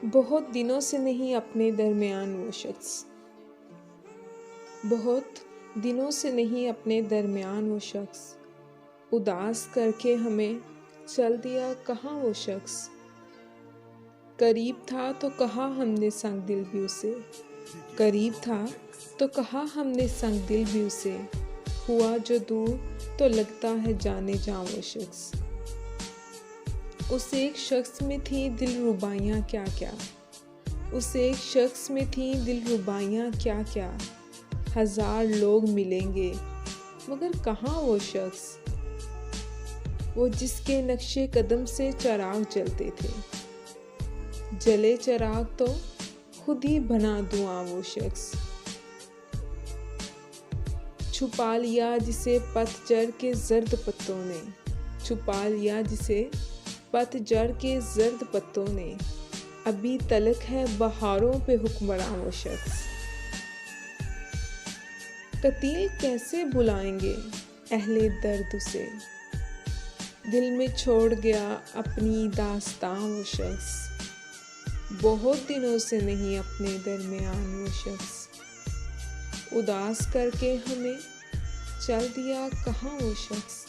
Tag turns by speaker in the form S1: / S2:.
S1: बहुत दिनों से नहीं अपने दरमियान वो शख्स, बहुत दिनों से नहीं अपने दरमियान वो शख्स, उदास करके हमें चल दिया कहाँ वो शख्स। करीब था तो कहा हमने संग दिल भी उसे, करीब था तो कहा हमने संग दिल भी उसे, हुआ जो दूर तो लगता है जाने जा वो शख्स। उस एक शख्स में थी दिल रुबाइयाँ क्या क्या, उस एक शख्स में थी दिल रुबाइयाँ क्या क्या। हजार लोग मिलेंगे मगर कहाँ वो शख्स, वो जिसके नक्शे कदम से चिराग जलते थे। जले चिराग तो खुद ही बना दूँ वो शख्स। छुपा लिया जिसे पतझड़ के जर्द पत्तों ने, छुपा लिया जिसे पतझड़ के जर्द पत्तों ने, अभी तलक है बहारों पे हुक्मरां वो शख्स। कतील कैसे बुलाएंगे अहले दर्द उसे, दिल में छोड़ गया अपनी दास्तां वो शख्स। बहुत दिनों से नहीं अपने दरमियान वो शख्स, उदास करके हमें चल दिया कहाँ वो शख्स।